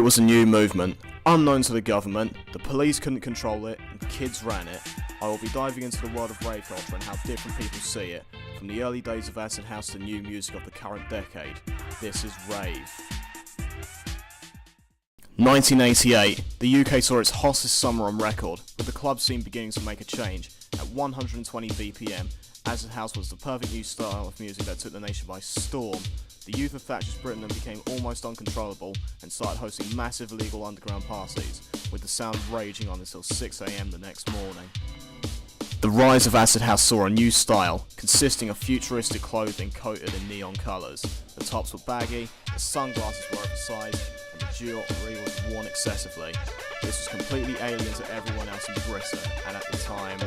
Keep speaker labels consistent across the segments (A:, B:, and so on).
A: It was a new movement, unknown to the government, the police couldn't control it, and kids ran it. I will be diving into the world of rave culture and how different people see it, from the early days of acid house to new music of the current decade. This is Rave. 1988, the UK saw its hottest summer on record, with the club scene beginning to make a change. At 120 BPM, acid house was the perfect new style of music that took the nation by storm. The youth of Thatcher's Britain then became almost uncontrollable and started hosting massive illegal underground parties, with the sound raging on until 6 AM the next morning. The rise of acid house saw a new style, consisting of futuristic clothing coated in neon colours. The tops were baggy, the sunglasses were oversized, and the jewellery was worn excessively. This was completely alien to everyone else in Britain, and at the time,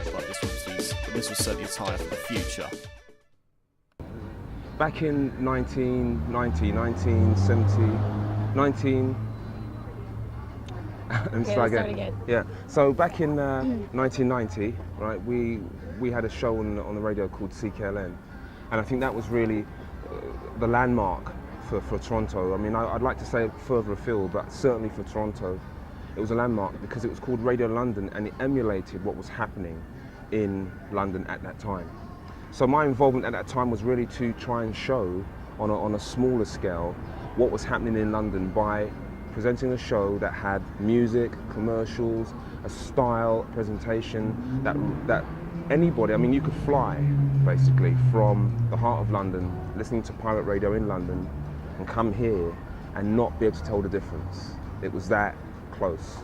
A: this was set the attire for the future.
B: Back in 1990, 1970, 19... and
C: okay, start again.
B: Yeah, so back in 1990, right, we had a show on the radio called CKLN, and I think that was really the landmark for Toronto. I mean, I'd like to say further afield, but certainly for Toronto, it was a landmark because it was called Radio London, and it emulated what was happening in London at that time. So my involvement at that time was really to try and show on a smaller scale what was happening in London by presenting a show that had music, commercials, a style, presentation that anybody, I mean, you could fly basically from the heart of London, listening to pirate radio in London, and come here and not be able to tell the difference. It was that close.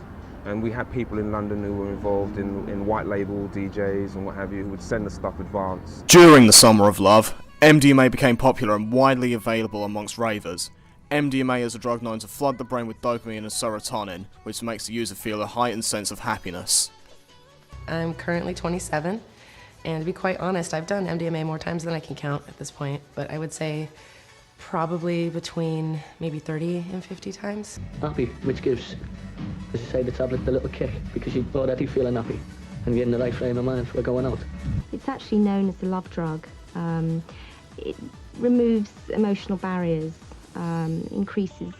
B: And we had people in London who were involved in white label DJs and what have you, who would send us stuff advance.
A: During the Summer of Love, MDMA became popular and widely available amongst ravers. MDMA is a drug known to flood the brain with dopamine and serotonin, which makes the user feel a heightened sense of happiness.
C: I'm currently 27, and to be quite honest, I've done MDMA more times than I can count at this point, but I would say probably between maybe 30 and 50 times.
D: Happy, which gives, as you say, the tablet the little kick, because you're already feeling happy and you're in the right frame of mind for going out.
E: It's actually known as the love drug. It removes emotional barriers, increases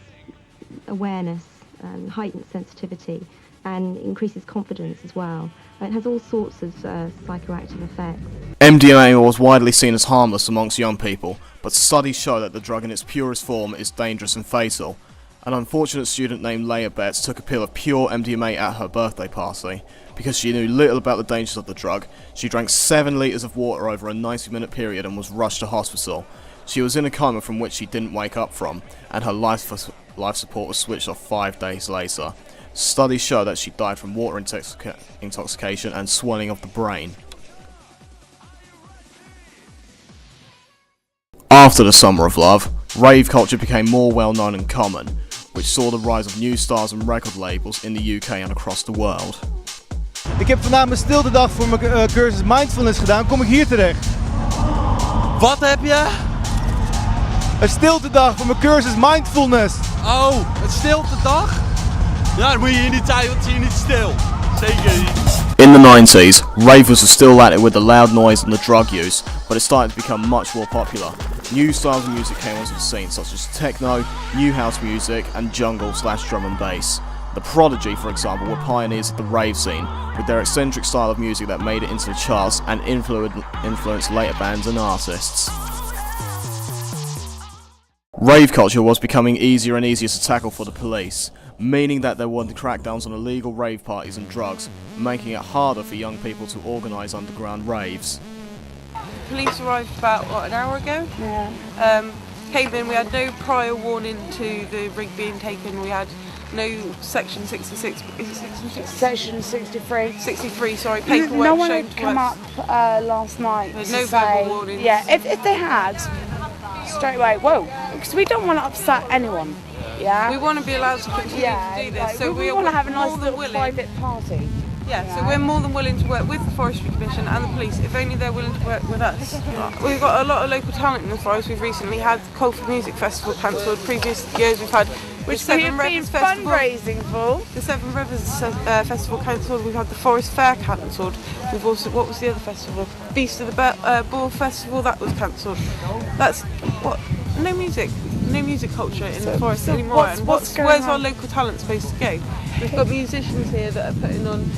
E: awareness and heightened sensitivity, and increases confidence as well. It has all sorts of psychoactive effects.
A: MDMA was widely seen as harmless amongst young people, but studies show that the drug in its purest form is dangerous and fatal. An unfortunate student named Leia Betts took a pill of pure MDMA at her birthday party. Because she knew little about the dangers of the drug, she drank 7 litres of water over a 90-minute period and was rushed to hospital. She was in a coma from which she didn't wake up from, and her life support was switched off 5 days later. Studies show that she died from water intoxication and swelling of the brain. After the Summer of Love, rave culture became more well known and common, which saw the rise of new stars and record labels in the UK and across the world.
F: Ik heb vandaag mijn stiltedag voor mijn cursus mindfulness gedaan. Kom ik hier terecht?
G: Wat heb je?
F: Een stiltedag voor mijn cursus mindfulness.
G: Oh, een stiltedag? Ja, dan moet je hier niet zijn, want het is hier niet stil. Zeker niet.
A: In the 90s, ravers were still at it with the loud noise and the drug use, but it started to become much more popular. New styles of music came onto the scene, such as techno, new house music, and jungle/drum and bass. The Prodigy, for example, were pioneers of the rave scene, with their eccentric style of music that made it into the charts and influenced later bands and artists. Rave culture was becoming easier and easier to tackle for the police, meaning that there were crackdowns on illegal rave parties and drugs, making it harder for young people to organise underground raves.
H: Police arrived about, an hour ago? Yeah. Came in, we had no prior warning to the rig being taken, we had no section 66, is it section 66?
I: Section 63.
H: 63, sorry, paperwork
I: no one
H: shown
I: had
H: to
I: come
H: us.
I: up last night
H: There's
I: to
H: no
I: say,
H: verbal warnings.
I: Yeah, if they had, straight away, whoa, because we don't want to upset anyone. Yeah.
H: We want to be allowed to continue to do this,
I: like,
H: so
I: we want to have a nice little
H: willing.
I: private party.
H: Yeah, so we're more than willing to work with the Forestry Commission and the police, if only they're willing to work with us. We've got a lot of local talent in the forest. We've recently had the Colford Music Festival cancelled. Previous years we've had
I: Which we've been fundraising for.
H: The Seven Rivers Festival cancelled. We've had the Forest Fair cancelled. We've also, what was the other festival? Beast of the Boar Festival, that was cancelled. That's what no music culture in the forest
I: so
H: anymore.
I: what's going
H: where's our
I: on?
H: local talent supposed to go? We've got musicians here that are putting on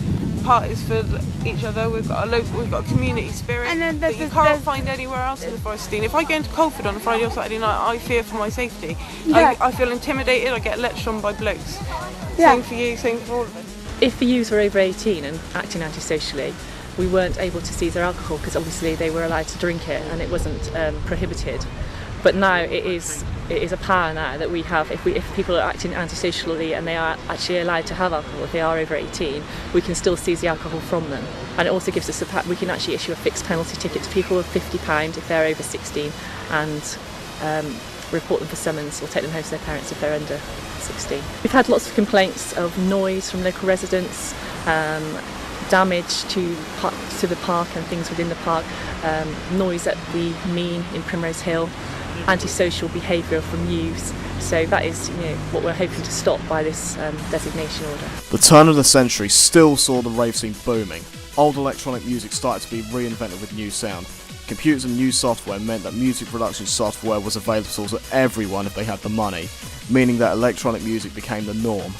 H: parties for each other. We've got a community spirit
I: And then
H: that you can't find anywhere else in the forest. Dean. If I go into Colford on a Friday or Saturday night, I fear for my safety.
I: Yeah.
H: I feel intimidated. I get lectured on by blokes.
I: Yeah.
H: Same for you. Same for all of us.
J: If the youth were over 18 and acting antisocially, we weren't able to seize their alcohol because obviously they were allowed to drink it and it wasn't prohibited. But now it is a power now that we have. If people are acting antisocially and they are actually allowed to have alcohol, if they are over 18, we can still seize the alcohol from them. And it also gives us we can actually issue a fixed penalty ticket to people of £50 if they're over 16 and report them for summons or take them home to their parents if they're under 16. We've had lots of complaints of noise from local residents, damage to the park and things within the park, noise at the mean in Primrose Hill, antisocial behaviour from youths. So that is what we're hoping to stop by this designation order.
A: The turn of the century still saw the rave scene booming. Old electronic music started to be reinvented with new sound. Computers and new software meant that music production software was available to everyone if they had the money, meaning that electronic music became the norm.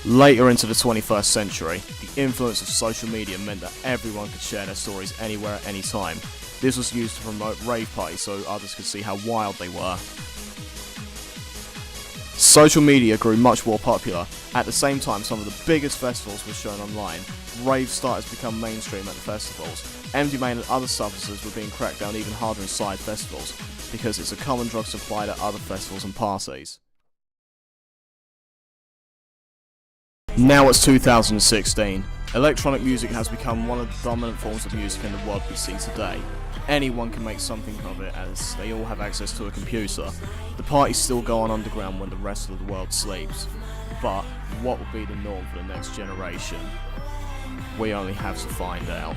A: Later into the 21st century, the influence of social media meant that everyone could share their stories anywhere at any time. This was used to promote rave parties so others could see how wild they were. Social media grew much more popular. At the same time, some of the biggest festivals were shown online. Rave started to become mainstream at the festivals. MDMA and other substances were being cracked down even harder inside festivals, because it's a common drug supplied at other festivals and parties. Now it's 2016. Electronic music has become one of the dominant forms of music in the world we see today. Anyone can make something of it as they all have access to a computer. The parties still go on underground when the rest of the world sleeps. But what will be the norm for the next generation? We only have to find out.